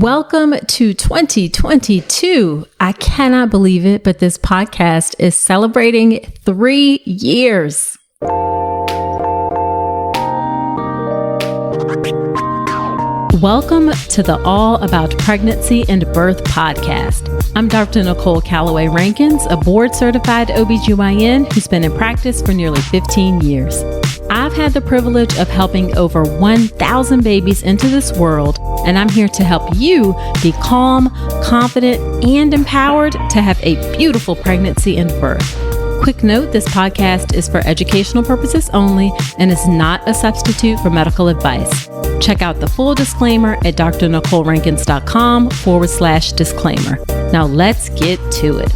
Welcome to 2022. I cannot believe it, but this podcast is celebrating 3 years. Welcome to the All About Pregnancy and Birth podcast. I'm Dr. Nicole Calloway Rankins, a board-certified OB-GYN who's been in practice for nearly 15 years. I've had the privilege of helping over 1,000 babies into this world, and I'm here to help you be calm, confident, and empowered to have a beautiful pregnancy and birth. Quick note, this podcast is for educational purposes only and is not a substitute for medical advice. Check out the full disclaimer at drnicolerankins.com/disclaimer. Now let's get to it.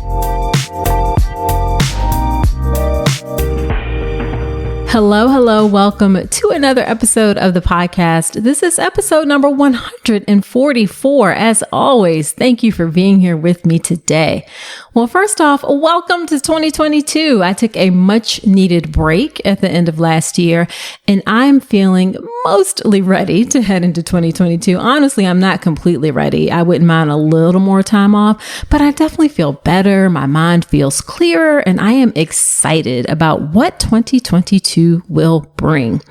Hello. Welcome to another episode of the podcast. This is episode number 144. As always, thank you for being here with me today. Well, first off, welcome to 2022. I took a much needed break at the end of last year, and I'm feeling mostly ready to head into 2022. Honestly, I'm not completely ready. I wouldn't mind a little more time off, but I definitely feel better. My mind feels clearer, and I am excited about what 2022 will bring.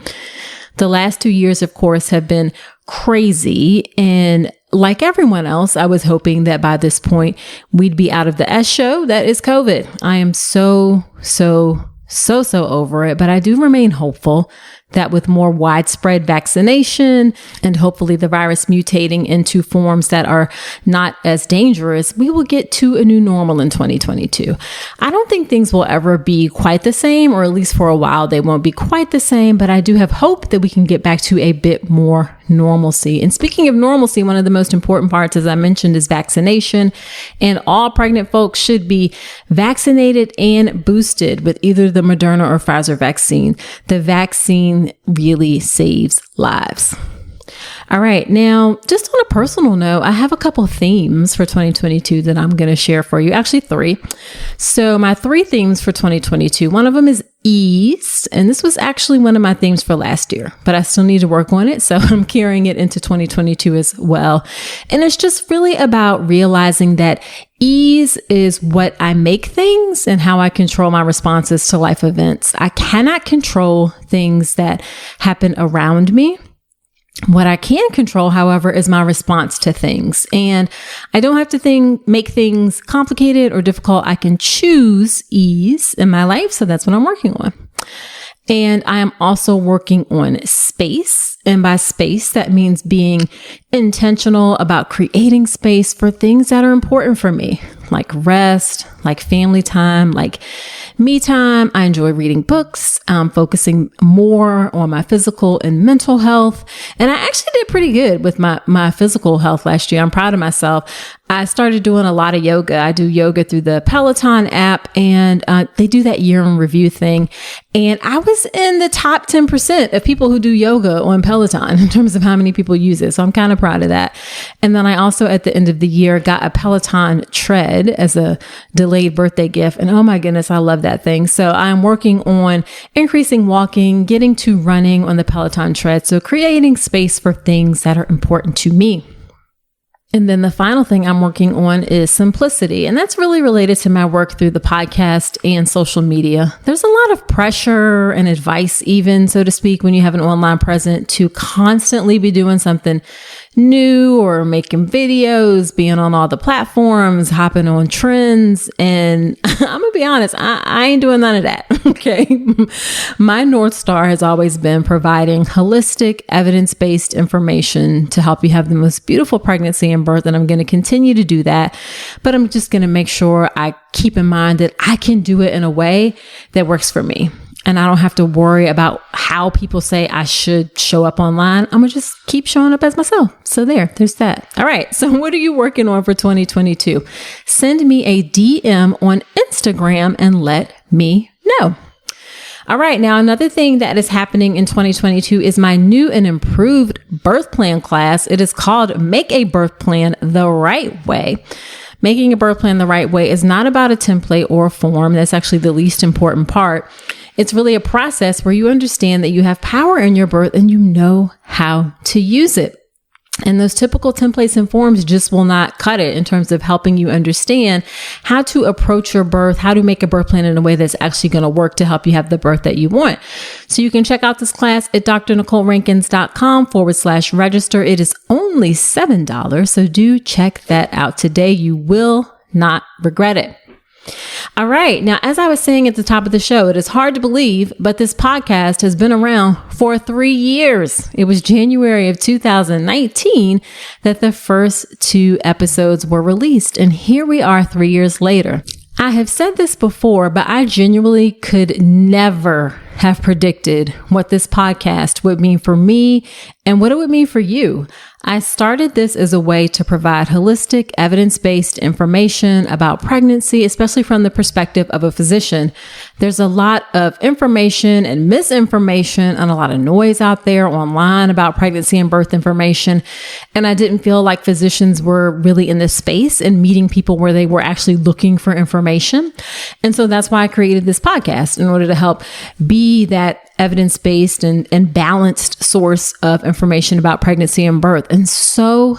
The last 2 years, of course, have been crazy. And like everyone else, I was hoping that by this point, we'd be out of the S show that is COVID. I am so over it, but I do remain hopeful that with more widespread vaccination and hopefully the virus mutating into forms that are not as dangerous, we will get to a new normal in 2022. I don't think things will ever be quite the same, or at least for a while, they won't be quite the same, but I do have hope that we can get back to a bit more normalcy. And speaking of normalcy, one of the most important parts, as I mentioned, is vaccination. And all pregnant folks should be vaccinated and boosted with either the Moderna or Pfizer vaccine. The vaccine really saves lives. All right. Now, just on a personal note, I have a couple of themes for 2022 that I'm going to share for you. Actually, 3. So my 3 themes for 2022, one of them is ease. And this was actually one of my themes for last year, but I still need to work on it. So I'm carrying it into 2022 as well. And it's just really about realizing that ease is what I make things and how I control my responses to life events. I cannot control things that happen around me. What I can control, however, is my response to things. And I don't have to make things complicated or difficult. I can choose ease in my life. So that's what I'm working on. And I am also working on space. And by space, that means being intentional about creating space for things that are important for me, like rest, like family time, like me time. I enjoy reading books, focusing more on my physical and mental health. And I actually did pretty good with my physical health last year. I'm proud of myself. I started doing a lot of yoga. I do yoga through the Peloton app, and they do that year in review thing. And I was in the top 10% of people who do yoga on Peloton in terms of how many people use it. So I'm kind of proud of that. And then I also, at the end of the year, got a Peloton tread as a delayed birthday gift. And oh my goodness, I love that thing. So I'm working on increasing walking, getting to running on the Peloton tread. So creating space for things that are important to me. And then the final thing I'm working on is simplicity. And that's really related to my work through the podcast and social media. There's a lot of pressure and advice, even, so to speak, when you have an online presence to constantly be doing something new or making videos, being on all the platforms, hopping on trends. And I'm going to be honest, I ain't doing none of that. Okay. My North Star has always been providing holistic, evidence-based information to help you have the most beautiful pregnancy and birth. And I'm going to continue to do that. But I'm just going to make sure I keep in mind that I can do it in a way that works for me. And I don't have to worry about how people say I should show up online. I'm going to just keep showing up as myself. So there's that. All right. So what are you working on for 2022? Send me a DM on Instagram and let me know. All right. Now, another thing that is happening in 2022 is my new and improved birth plan class. It is called Make a Birth Plan the Right Way. Making a birth plan the right way is not about a template or a form. That's actually the least important part. It's really a process where you understand that you have power in your birth and you know how to use it. And those typical templates and forms just will not cut it in terms of helping you understand how to approach your birth, how to make a birth plan in a way that's actually going to work to help you have the birth that you want. So you can check out this class at drnicolerankins.com/register. It is only $7. So do check that out today. You will not regret it. All right. Now, as I was saying at the top of the show, it is hard to believe, but this podcast has been around for 3 years. It was January of 2019 that the first 2 episodes were released. And here we are 3 years later. I have said this before, but I genuinely could never have predicted what this podcast would mean for me and what it would mean for you. I started this as a way to provide holistic, evidence-based information about pregnancy, especially from the perspective of a physician. There's a lot of information and misinformation and a lot of noise out there online about pregnancy and birth information. And I didn't feel like physicians were really in this space and meeting people where they were actually looking for information. And so that's why I created this podcast, in order to help be that evidence-based and balanced source of information about pregnancy and birth. And so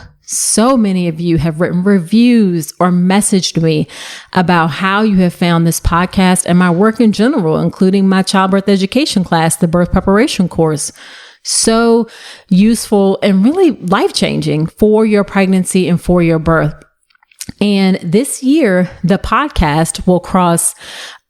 many of you have written reviews or messaged me about how you have found this podcast and my work in general, including my childbirth education class, the birth preparation course. So useful and really life-changing for your pregnancy and for your birth. And this year, the podcast will cross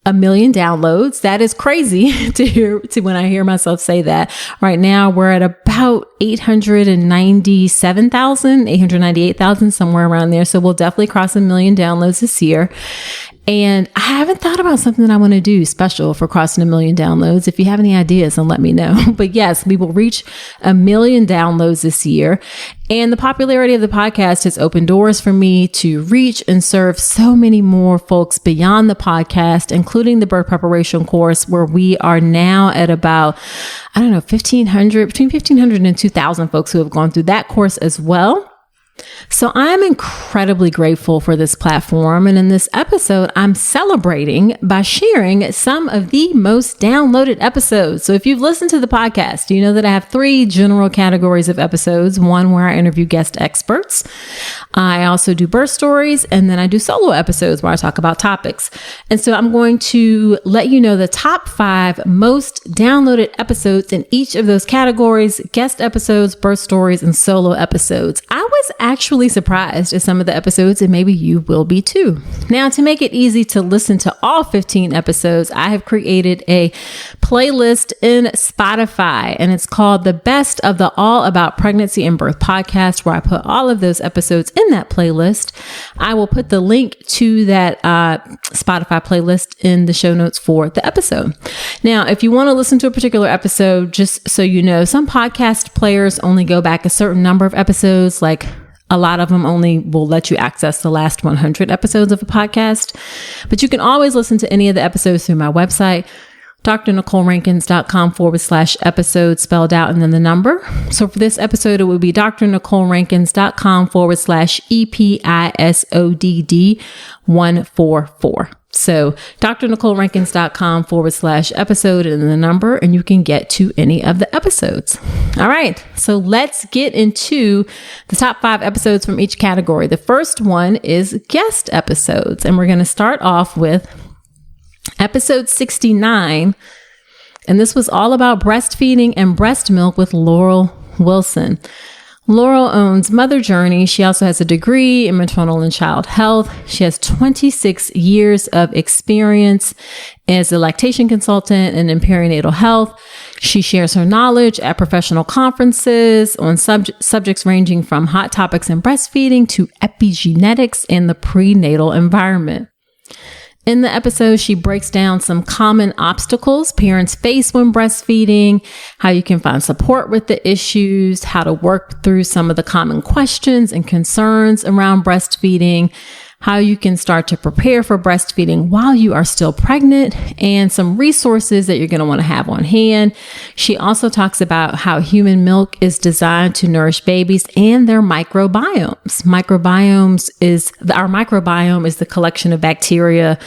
1 million downloads. That is crazy to when I hear myself say that. Right now, we're at about 898,000, somewhere around there. So we'll definitely cross 1 million downloads this year. And I haven't thought about something that I want to do special for crossing 1 million downloads. If you have any ideas, then let me know. But yes, we will reach 1 million downloads this year. And the popularity of the podcast has opened doors for me to reach and serve so many more folks beyond the podcast, including the birth preparation course, where we are now at about, 1,500, between 1,500 and 2,000 folks who have gone through that course as well. So I'm incredibly grateful for this platform. And in this episode, I'm celebrating by sharing some of the most downloaded episodes. So if you've listened to the podcast, you know that I have 3 general categories of episodes. One where I interview guest experts. I also do birth stories, and then I do solo episodes where I talk about topics. And so I'm going to let you know the top 5 most downloaded episodes in each of those categories: guest episodes, birth stories, and solo episodes. I was actually surprised at some of the episodes, and maybe you will be too. Now, to make it easy to listen to all 15 episodes, I have created a playlist in Spotify, and it's called The Best of the All About Pregnancy and Birth podcast, where I put all of those episodes in that playlist. I will put the link to that Spotify playlist in the show notes for the episode. Now, if you want to listen to a particular episode, just so you know, some podcast players only go back a certain number of episodes, like a lot of them only will let you access the last 100 episodes of a podcast, but you can always listen to any of the episodes through my website, drnicolerankins.com/episode, spelled out and then the number. So for this episode, it would be drnicolerankins.com/episode144. So drnicolerankins.com/episode and then the number, and you can get to any of the episodes. All right. So let's get into the top 5 episodes from each category. The first one is guest episodes, and we're going to start off with episode 69. And this was all about breastfeeding and breast milk with Laurel Wilson. Laurel owns Mother Journey. She also has a degree in maternal and child health. She has 26 years of experience as a lactation consultant and in perinatal health. She shares her knowledge at professional conferences on subjects ranging from hot topics in breastfeeding to epigenetics and the prenatal environment. In the episode, she breaks down some common obstacles parents face when breastfeeding, how you can find support with the issues, how to work through some of the common questions and concerns around breastfeeding, how you can start to prepare for breastfeeding while you are still pregnant, and some resources that you're going to want to have on hand. She also talks about how human milk is designed to nourish babies and their microbiomes. Our microbiome is the collection of bacteria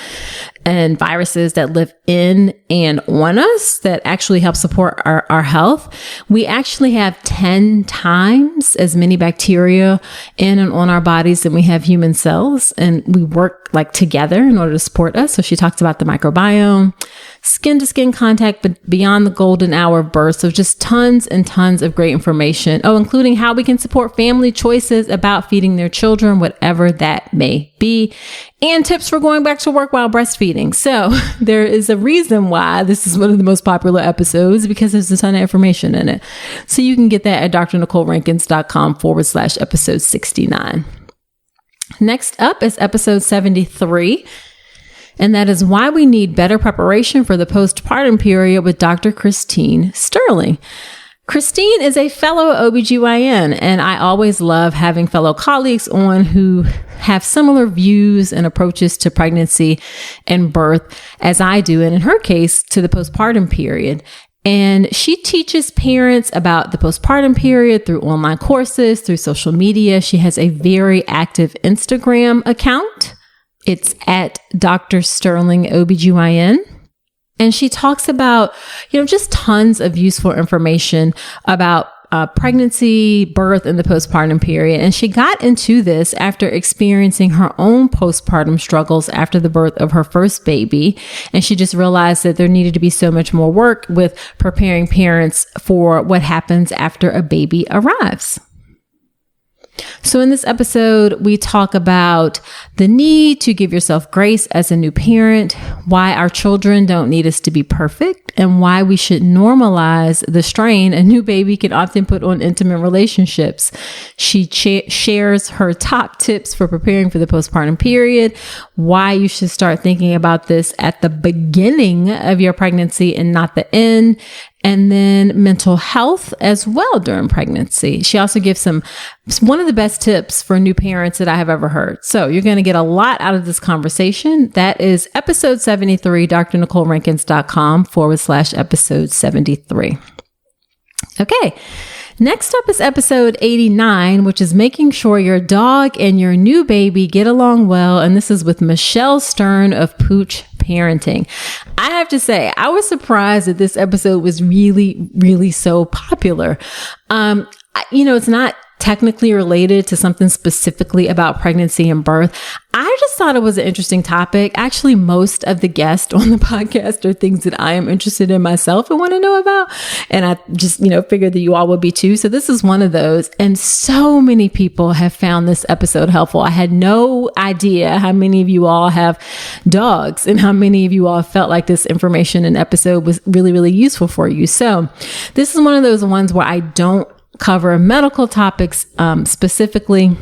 and viruses that live in and on us that actually help support our health. We actually have 10 times as many bacteria in and on our bodies than we have human cells. And we work like together in order to support us. So she talks about the microbiome, skin to skin contact, but beyond the golden hour of birth. So just tons and tons of great information. Oh, including how we can support family choices about feeding their children, whatever that may be, and tips for going back to work while breastfeeding. So there is a reason why this is one of the most popular episodes, because there's a ton of information in it. So you can get that at drnicolerankins.com/episode 69. Next up is episode 73. And that is why we need better preparation for the postpartum period with Dr. Christine Sterling. Christine is a fellow OB-GYN, and I always love having fellow colleagues on who have similar views and approaches to pregnancy and birth as I do, and in her case, to the postpartum period. And she teaches parents about the postpartum period through online courses, through social media. She has a very active Instagram account. It's at Dr. Sterling OB-GYN. And she talks about, just tons of useful information about pregnancy, birth, and the postpartum period. And she got into this after experiencing her own postpartum struggles after the birth of her first baby. And she just realized that there needed to be so much more work with preparing parents for what happens after a baby arrives. So in this episode, we talk about the need to give yourself grace as a new parent, why our children don't need us to be perfect, and why we should normalize the strain a new baby can often put on intimate relationships. She shares her top tips for preparing for the postpartum period, why you should start thinking about this at the beginning of your pregnancy and not the end, and then mental health as well during pregnancy. She also gives one of the best tips for new parents that I have ever heard. So you're going to get a lot out of this conversation. That is episode 73, drnicolerankins.com/episode 73. Okay. Next up is episode 89, which is making sure your dog and your new baby get along well. And this is with Michelle Stern of Pooch Parenting. I have to say, I was surprised that this episode was really, really so popular. It's not technically related to something specifically about pregnancy and birth. I just thought it was an interesting topic. Actually, most of the guests on the podcast are things that I am interested in myself and want to know about. And I just, figured that you all would be too. So this is one of those. And so many people have found this episode helpful. I had no idea how many of you all have dogs and how many of you all felt like this information and episode was really, really useful for you. So this is one of those ones where I don't cover medical topics specifically.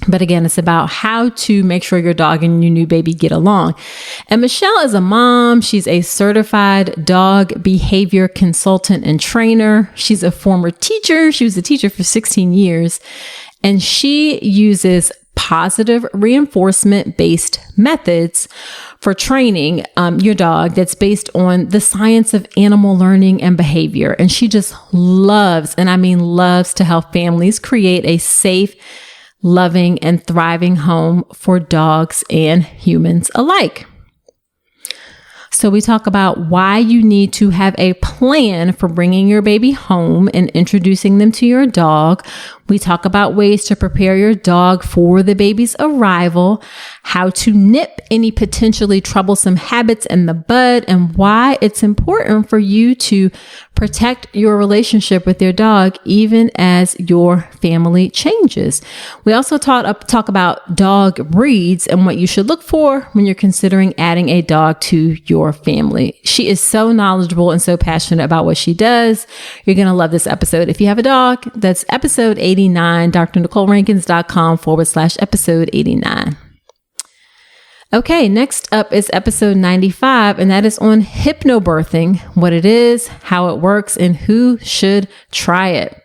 But again, it's about how to make sure your dog and your new baby get along. And Michelle is a mom. She's a certified dog behavior consultant and trainer. She's a former teacher. She was a teacher for 16 years. And she uses positive reinforcement-based methods for training your dog that's based on the science of animal learning and behavior. And she just loves, and I mean loves, to help families create a safe, loving, and thriving home for dogs and humans alike. So we talk about why you need to have a plan for bringing your baby home and introducing them to your dog. We talk about ways to prepare your dog for the baby's arrival, how to nip any potentially troublesome habits in the bud, and why it's important for you to protect your relationship with your dog even as your family changes. We also talk about dog breeds and what you should look for when you're considering adding a dog to your family. She is so knowledgeable and so passionate about what she does. You're going to love this episode. If you have a dog, that's episode 89, drnicolerankins.com/episode 89. Okay, next up is episode 95, and that is on hypnobirthing, what it is, how it works, and who should try it.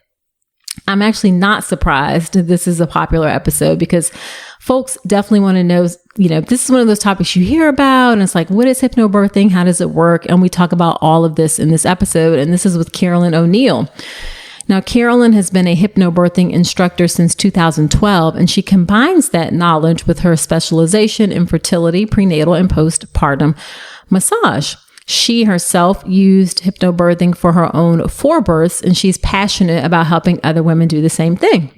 I'm actually not surprised this is a popular episode because folks definitely want to know, this is one of those topics you hear about, and it's like, what is hypnobirthing? How does it work? And we talk about all of this in this episode, and this is with Carolyn O'Neill. Now, Carolyn has been a hypnobirthing instructor since 2012, and she combines that knowledge with her specialization in fertility, prenatal, and postpartum massage. She herself used hypnobirthing for her own 4 births, and she's passionate about helping other women do the same thing.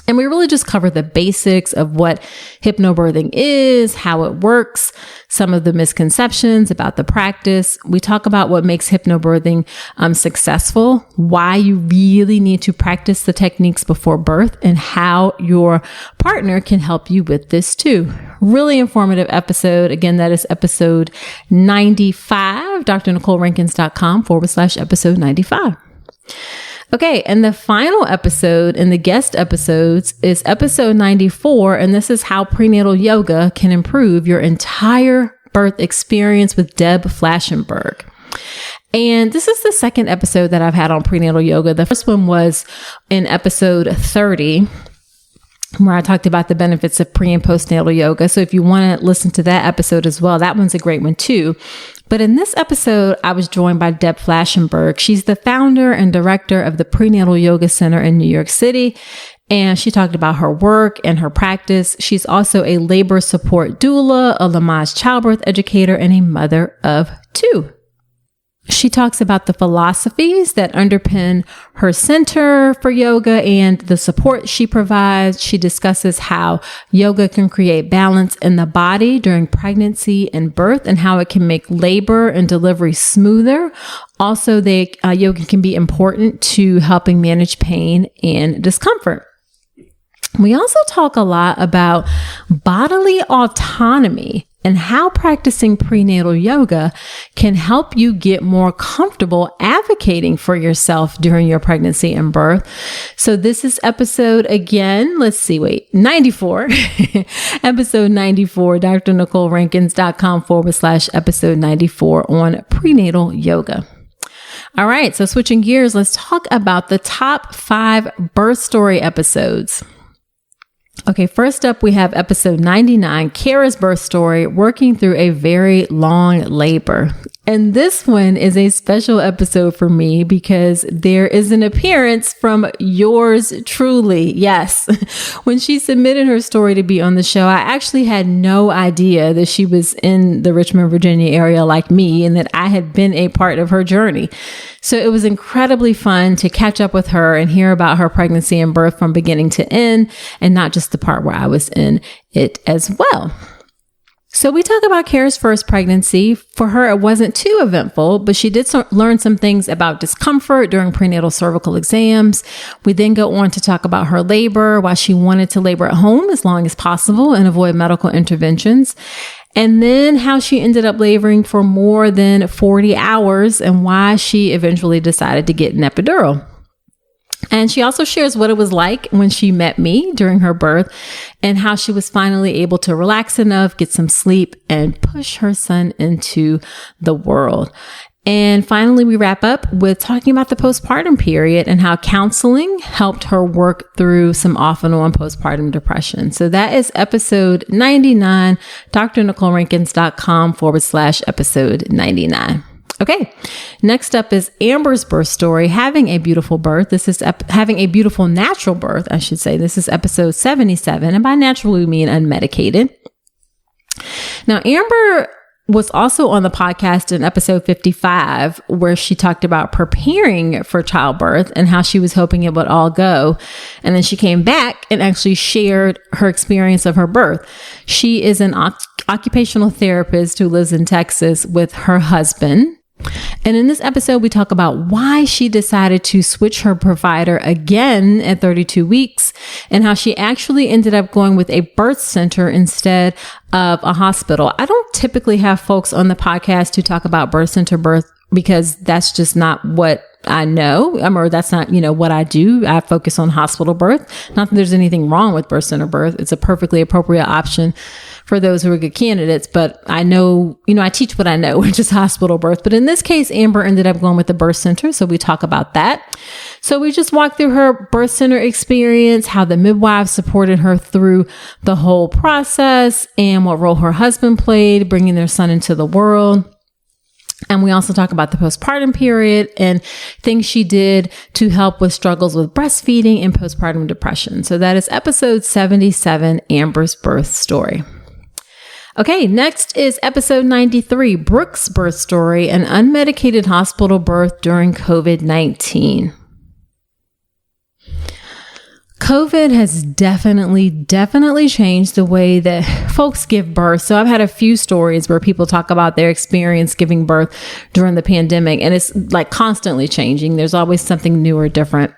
And we really just cover the basics of what hypnobirthing is, how it works, some of the misconceptions about the practice. We talk about what makes hypnobirthing successful, why you really need to practice the techniques before birth, and how your partner can help you with this too. Really informative episode. Again, that is episode 95, drnicolerankins.com/episode 95. Okay, and the final episode in the guest episodes is episode 94, and this is how prenatal yoga can improve your entire birth experience with Deb Flashenberg. And this is the second episode that I've had on prenatal yoga. The first one was in episode 30, where I talked about the benefits of pre and postnatal yoga. So if you want to listen to that episode as well, that one's a great one too. But in this episode, I was joined by Deb Flashenberg. She's the founder and director of the Prenatal Yoga Center in New York City. And she talked about her work and her practice. She's also a labor support doula, a Lamaze childbirth educator, and a mother of 2. She talks about the philosophies that underpin her center for yoga and the support she provides. She discusses how yoga can create balance in the body during pregnancy and birth, and how it can make labor and delivery smoother. Also, yoga can be important to helping manage pain and discomfort. We also talk a lot about bodily autonomy and how practicing prenatal yoga can help you get more comfortable advocating for yourself during your pregnancy and birth. So this is episode 94, episode 94, drnicolerankins.com/episode 94 on prenatal yoga. All right. So switching gears, let's talk about the top 5 birth story episodes. Okay, first up, we have episode 99, Kara's birth story, working through a very long labor. And this one is a special episode for me because there is an appearance from yours truly. Yes. When she submitted her story to be on the show, I actually had no idea that she was in the Richmond, Virginia area like me, and that I had been a part of her journey. So it was incredibly fun to catch up with her and hear about her pregnancy and birth from beginning to end, and not just the part where I was in it as well. So we talk about Kara's first pregnancy. For her, it wasn't too eventful, but she did learn some things about discomfort during prenatal cervical exams. We then go on to talk about her labor, why she wanted to labor at home as long as possible and avoid medical interventions. And then how she ended up laboring for more than 40 hours and why she eventually decided to get an epidural. And she also shares what it was like when she met me during her birth and how she was finally able to relax enough, get some sleep, and push her son into the world. And finally, we wrap up with talking about the postpartum period and how counseling helped her work through some off and on postpartum depression. So that is episode 99, drnicolerankins.com/episode 99. Okay. Next up is Amber's birth story, having a beautiful birth. This is having a beautiful natural birth, I should say. This is episode 77. And by natural, we mean unmedicated. Now, Amber was also on the podcast in episode 55, where she talked about preparing for childbirth and how she was hoping it would all go. And then she came back and actually shared her experience of her birth. She is an occupational therapist who lives in Texas with her husband. And in this episode, we talk about why she decided to switch her provider again at 32 weeks and how she actually ended up going with a birth center instead of a hospital. I don't typically have folks on the podcast who talk about birth center birth because that's just not what I know, or that's not, what I do. I focus on hospital birth. Not that there's anything wrong with birth center birth. It's a perfectly appropriate option for those who are good candidates. But I know, I teach what I know, which is hospital birth. But in this case, Amber ended up going with the birth center. So we talk about that. So we just walked through her birth center experience, how the midwife supported her through the whole process, and what role her husband played, bringing their son into the world. And we also talk about the postpartum period and things she did to help with struggles with breastfeeding and postpartum depression. So that is episode 77, Amber's birth story. Okay, next is episode 93, Brooke's birth story, an unmedicated hospital birth during COVID-19. COVID has definitely changed the way that folks give birth. So I've had a few stories where people talk about their experience giving birth during the pandemic, and it's like constantly changing. There's always something new or different.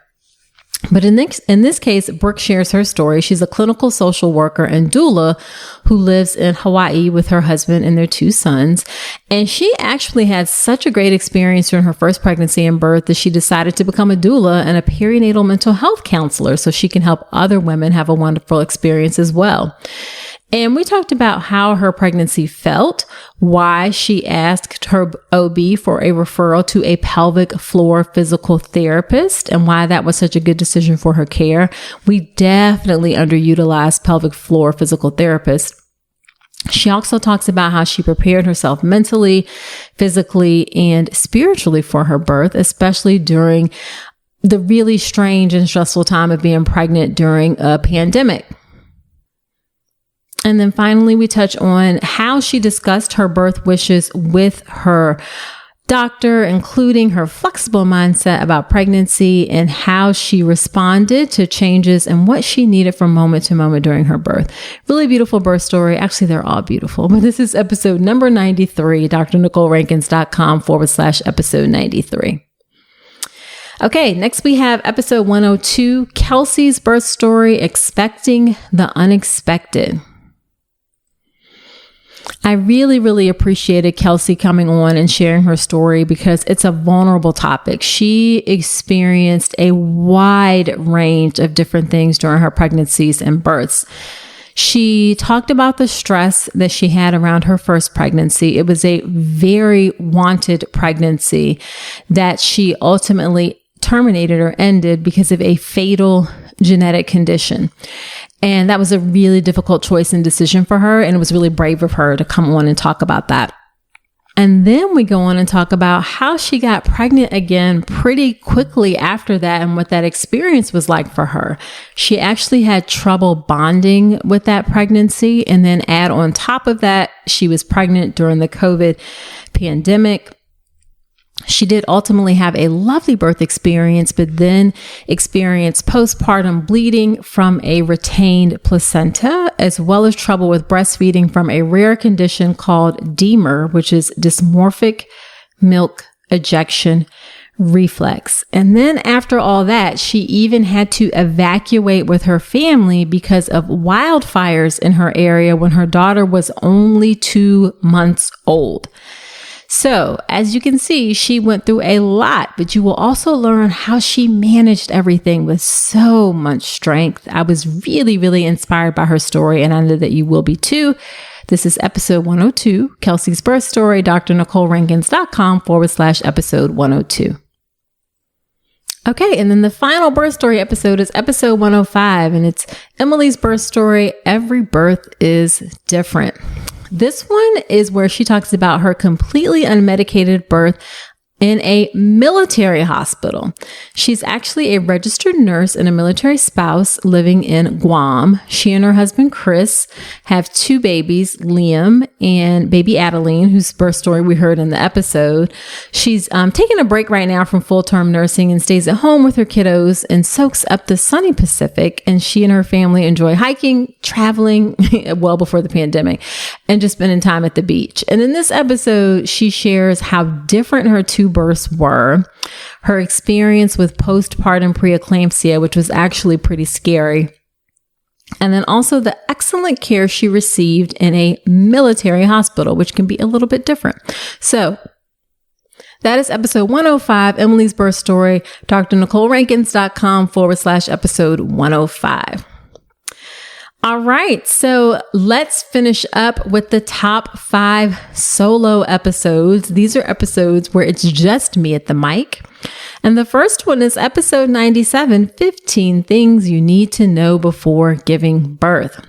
But in this case, Brooke shares her story. She's a clinical social worker and doula who lives in Hawaii with her husband and their 2 sons. And she actually had such a great experience during her first pregnancy and birth that she decided to become a doula and a perinatal mental health counselor so she can help other women have a wonderful experience as well. And we talked about how her pregnancy felt, why she asked her OB for a referral to a pelvic floor physical therapist, and why that was such a good decision for her care. We definitely underutilized pelvic floor physical therapists. She also talks about how she prepared herself mentally, physically, and spiritually for her birth, especially during the really strange and stressful time of being pregnant during a pandemic. And then finally, we touch on how she discussed her birth wishes with her doctor, including her flexible mindset about pregnancy and how she responded to changes and what she needed from moment to moment during her birth. Really beautiful birth story. Actually, they're all beautiful, but this is episode number 93, drnicolerankins.com/episode 93. Okay, next we have episode 102, Kelsey's birth story, Expecting the Unexpected. I really appreciated Kelsey coming on and sharing her story because it's a vulnerable topic. She experienced a wide range of different things during her pregnancies and births. She talked about the stress that she had around her first pregnancy. It was a very wanted pregnancy that she ultimately terminated or ended because of a fatal genetic condition. And that was a really difficult choice and decision for her. And it was really brave of her to come on and talk about that. And then we go on and talk about how she got pregnant again pretty quickly after that and what that experience was like for her. She actually had trouble bonding with that pregnancy. And then add on top of that, she was pregnant during the COVID pandemic. She did ultimately have a lovely birth experience, but then experienced postpartum bleeding from a retained placenta, as well as trouble with breastfeeding from a rare condition called DMER, which is dysmorphic milk ejection reflex. And then after all that, she even had to evacuate with her family because of wildfires in her area when her daughter was only 2 months old. So as you can see, she went through a lot, but you will also learn how she managed everything with so much strength. I was really inspired by her story, and I know that you will be too. This is episode 102, Kelsey's birth story, drnicolerankins.com/episode 102. Okay, and then the final birth story episode is episode 105, and it's Emily's birth story, Every Birth is Different. This one is where she talks about her completely unmedicated birth in a military hospital. She's actually a registered nurse and a military spouse living in Guam. She and her husband, Chris, have 2 babies, Liam and baby Adeline, whose birth story we heard in the episode. She's taking a break right now from full-term nursing and stays at home with her kiddos and soaks up the sunny Pacific. And she and her family enjoy hiking, traveling, well before the pandemic, and just spending time at the beach. And in this episode, she shares how different her 2 births were, her experience with postpartum preeclampsia, which was actually pretty scary, and then also the excellent care she received in a military hospital, which can be a little bit different. So that is episode 105, Emily's birth story, drnicolerankins.com/episode 105. All right, so let's finish up with the top 5 solo episodes. These are episodes where it's just me at the mic. And the first one is episode 97, 15 Things You Need to Know Before Giving Birth.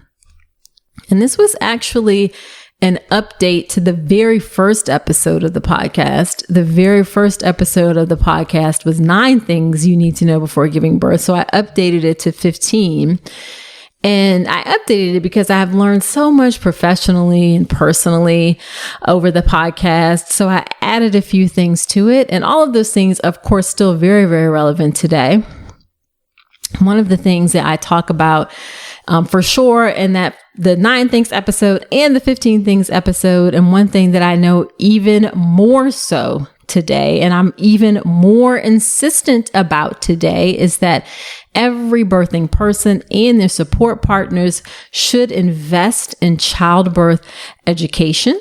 And this was actually an update to the very first episode of the podcast. The very first episode of the podcast was 9 things you need to know before giving birth. So I updated it to 15. And I updated it because I have learned so much professionally and personally over the podcast. So I added a few things to it. And all of those things, of course, still very, very relevant today. One of the things that I talk about for sure in that the 9 things episode and the 15 things episode, and one thing that I know even more so today, and I'm even more insistent about today, is that every birthing person and their support partners should invest in childbirth education.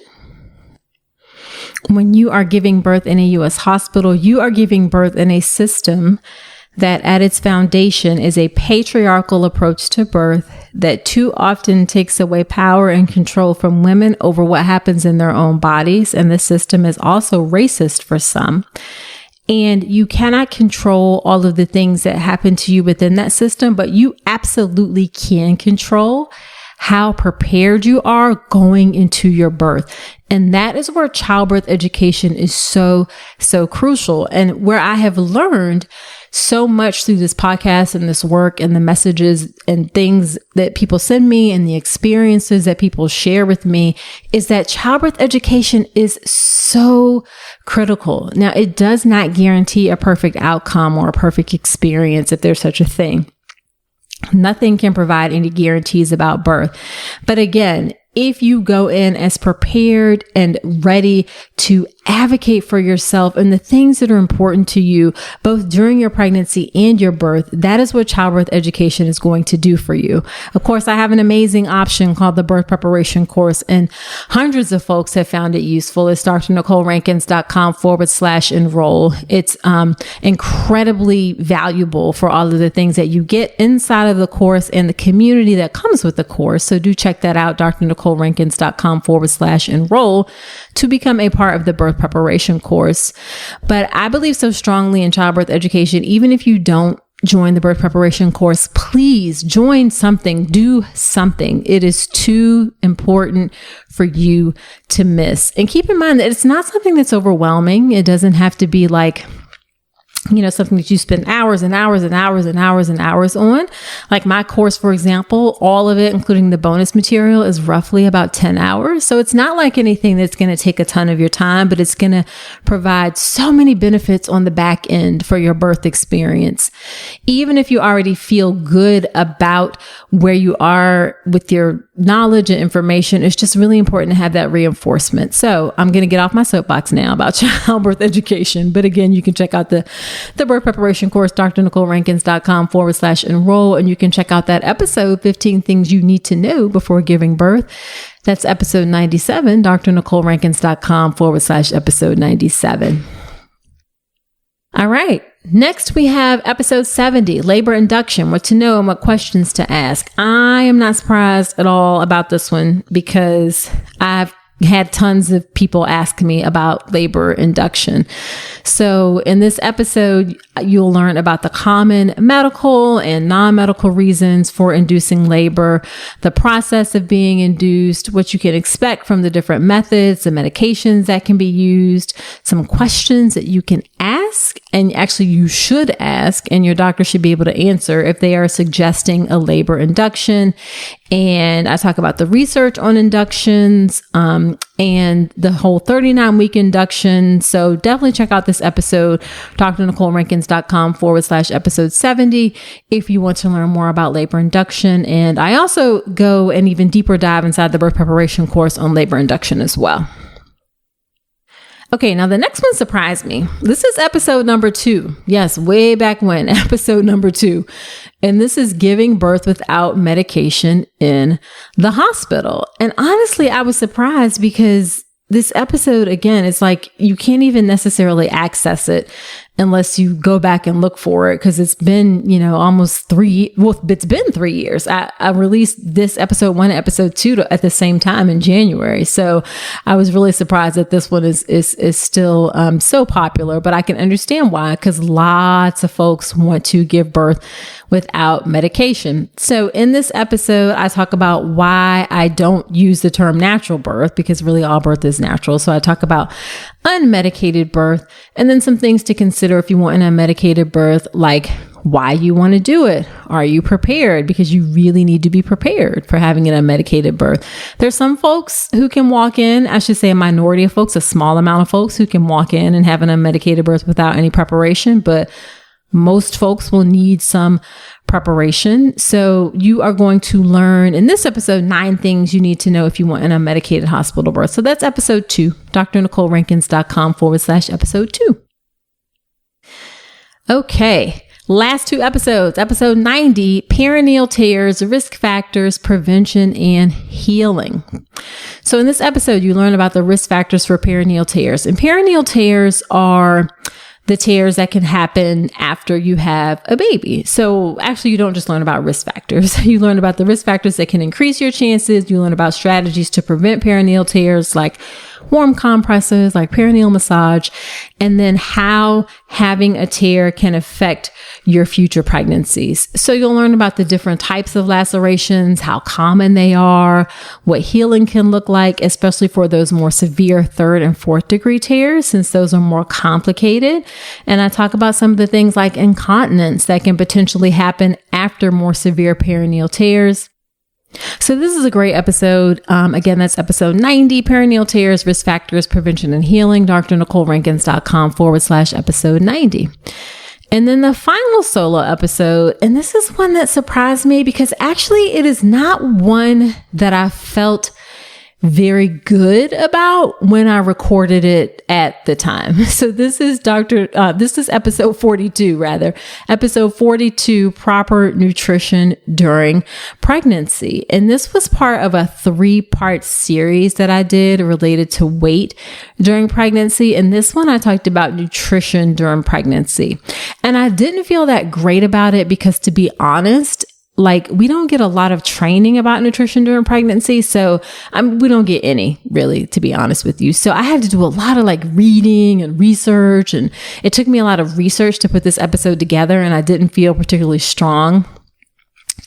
When you are giving birth in a U.S. hospital, you are giving birth in a system that at its foundation is a patriarchal approach to birth that too often takes away power and control from women over what happens in their own bodies. And the system is also racist for some. And you cannot control all of the things that happen to you within that system, but you absolutely can control how prepared you are going into your birth. And that is where childbirth education is so crucial, and where I have learned so much through this podcast and this work and the messages and things that people send me and the experiences that people share with me is that childbirth education is so critical. Now, it does not guarantee a perfect outcome or a perfect experience, if there's such a thing. Nothing can provide any guarantees about birth. But again, if you go in as prepared and ready to advocate for yourself and the things that are important to you, both during your pregnancy and your birth, that is what childbirth education is going to do for you. Of course, I have an amazing option called the birth preparation course, and hundreds of folks have found it useful. It's drnicolerankins.com/enroll. It's incredibly valuable for all of the things that you get inside of the course and the community that comes with the course. So do check that out, drnicolerankins.com/enroll, to become a part of the birth preparation course. But I believe so strongly in childbirth education. Even if you don't join the birth preparation course, please join something, do something. It is too important for you to miss. And keep in mind that it's not something that's overwhelming. It doesn't have to be like, something that you spend hours and hours and hours and hours and hours on. Like my course, for example, all of it, including the bonus material, is roughly about 10 hours. So it's not like anything that's going to take a ton of your time, but it's going to provide so many benefits on the back end for your birth experience. Even if you already feel good about where you are with your knowledge and information, it's just really important to have that reinforcement. So I'm going to get off my soapbox now about childbirth education. But again, you can check out the birth preparation course, drnicolerankins.com/enroll. And you can check out that episode, 15 Things You Need to Know Before Giving Birth. That's episode 97, drnicolerankins.com/episode 97. All right. Next, we have episode 70, labor induction, what to know and what questions to ask. I am not surprised at all about this one because I've had tons of people ask me about labor induction. So in this episode, you'll learn about the common medical and non-medical reasons for inducing labor, the process of being induced, what you can expect from the different methods, the medications that can be used, some questions that you can ask, and actually you should ask, and your doctor should be able to answer if they are suggesting a labor induction. And I talk about the research on inductions, and the whole 39-week induction. So definitely check out this episode, drnicolerankins.com/episode 70, if you want to learn more about labor induction. And I also go an even deeper dive inside the birth preparation course on labor induction as well. Okay, now the next one surprised me. This is episode number 2. Yes, way back when, episode number 2. And this is giving birth without medication in the hospital. And honestly, I was surprised because this episode, again, it's like you can't even necessarily access it unless you go back and look for it, because it's been, almost it's been 3 years. I released this episode 1 and episode 2 at the same time in January. So I was really surprised that this one is still so popular, but I can understand why, because lots of folks want to give birth without medication. So in this episode, I talk about why I don't use the term natural birth, because really all birth is natural. So I talk about unmedicated birth, and then some things to consider if you want an unmedicated birth, like why you want to do it. Are you prepared? Because you really need to be prepared for having an unmedicated birth. There's some folks who can walk in, I should say a minority of folks, a small amount of folks who can walk in and have an unmedicated birth without any preparation, but most folks will need some preparation. So you are going to learn in this episode 9 things you need to know if you want an unmedicated hospital birth. So that's episode 2, drnicolerankins.com/episode 2. Okay. Last 2 episodes, episode 90, perineal tears, risk factors, prevention, and healing. So in this episode, you learn about the risk factors for perineal tears. And perineal tears are the tears that can happen after you have a baby. So actually, you don't just learn about risk factors. You learn about the risk factors that can increase your chances. You learn about strategies to prevent perineal tears, like warm compresses, like perineal massage, and then how having a tear can affect your future pregnancies. So you'll learn about the different types of lacerations, how common they are, what healing can look like, especially for those more severe 3rd and 4th degree tears, since those are more complicated. And I talk about some of the things like incontinence that can potentially happen after more severe perineal tears. So this is a great episode. Again, that's episode 90, perineal tears, risk factors, prevention, and healing, drnicolerankins.com/episode 90. And then the final solo episode, and this is one that surprised me because actually it is not one that I felt very good about when I recorded it at the time. So this is episode 42, episode 42, proper nutrition during pregnancy. And this was part of a 3-part series that I did related to weight during pregnancy. And this one I talked about nutrition during pregnancy. And I didn't feel that great about it because, to be honest, we don't get a lot of training about nutrition during pregnancy. So we don't get any, really, to be honest with you. So I had to do a lot of reading and research, and it took me a lot of research to put this episode together, and I didn't feel particularly strong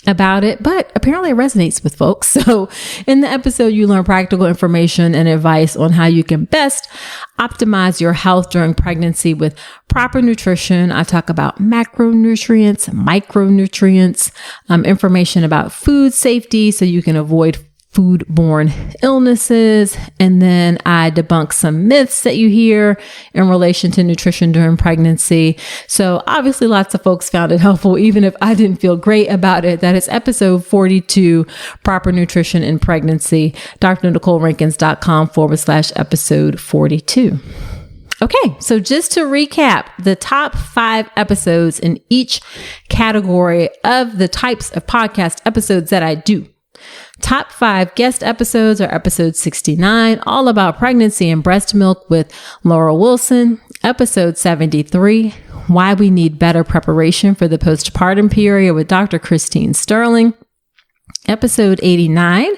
about it, but apparently it resonates with folks. So in the episode, you learn practical information and advice on how you can best optimize your health during pregnancy with proper nutrition. I talk about macronutrients, micronutrients, information about food safety so you can avoid foodborne illnesses. And then I debunk some myths that you hear in relation to nutrition during pregnancy. So obviously lots of folks found it helpful, even if I didn't feel great about it. That is episode 42, proper nutrition in pregnancy, drnicolerankins.com/episode 42. Okay, so just to recap, the top 5 episodes in each category of the types of podcast episodes that I do. Top 5 guest episodes are episode 69, all about pregnancy and breast milk with Laurel Wilson. Episode 73, why we need better preparation for the postpartum period with Dr. Christine Sterling. Episode 89,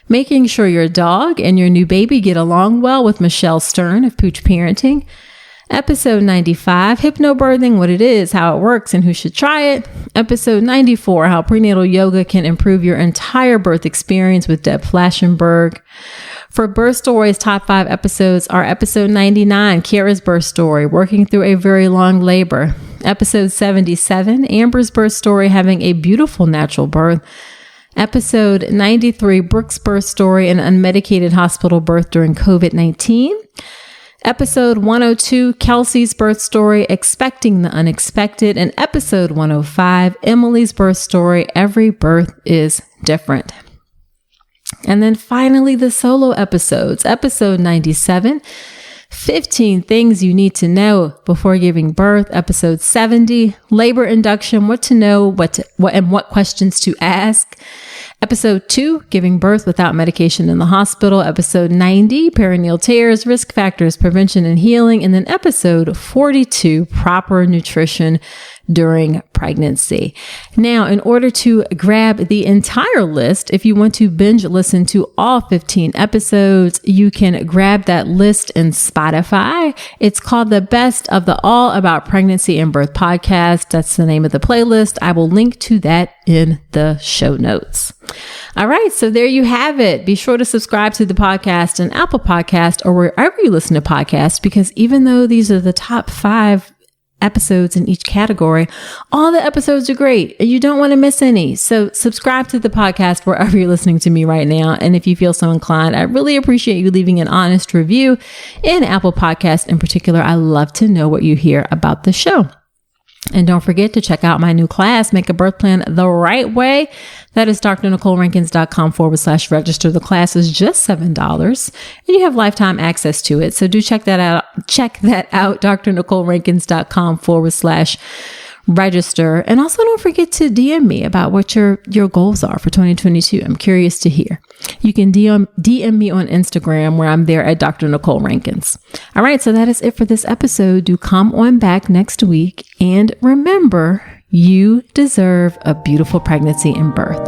making sure your dog and your new baby get along well with Michelle Stern of Pooch Parenting. Episode 95, hypnobirthing, what it is, how it works, and who should try it. Episode 94, how prenatal yoga can improve your entire birth experience with Deb Flashenberg. For birth stories, top 5 episodes are episode 99, Kira's birth story, working through a very long labor. Episode 77, Amber's birth story, having a beautiful natural birth. Episode 93, Brooke's birth story, an unmedicated hospital birth during COVID-19. Episode 102, Kelsey's birth story, expecting the unexpected. And episode 105, Emily's birth story, every birth is different. And then finally, the solo episodes, episode 97, 15 things you need to know before giving birth. Episode 70, labor induction, what to know, what questions to ask. Episode 2, Giving Birth Without Medication in the Hospital. Episode 90, Perineal Tears, Risk Factors, Prevention and Healing. And then episode 42, Proper Nutrition During Pregnancy. Now, in order to grab the entire list, if you want to binge listen to all 15 episodes, you can grab that list in Spotify. It's called the Best of the All About Pregnancy and Birth podcast. That's the name of the playlist. I will link to that in the show notes. All right, so there you have it. Be sure to subscribe to the podcast on Apple Podcast or wherever you listen to podcasts, because even though these are the top 5 episodes in each category, all the episodes are great and you don't want to miss any. So subscribe to the podcast wherever you're listening to me right now. And if you feel so inclined, I really appreciate you leaving an honest review in Apple Podcasts in particular. I love to know what you hear about the show. And don't forget to check out my new class, Make a Birth Plan the Right Way. That is drnicolerankins.com/register. The class is just $7 and you have lifetime access to it. So do check that out. Check that out, drnicolerankins.com/register. And also don't forget to DM me about what your goals are for 2022. I'm curious to hear. You can DM me on Instagram where I'm there at Dr. Nicole Rankins. All right. So that is it for this episode. Do come on back next week. And remember, you deserve a beautiful pregnancy and birth.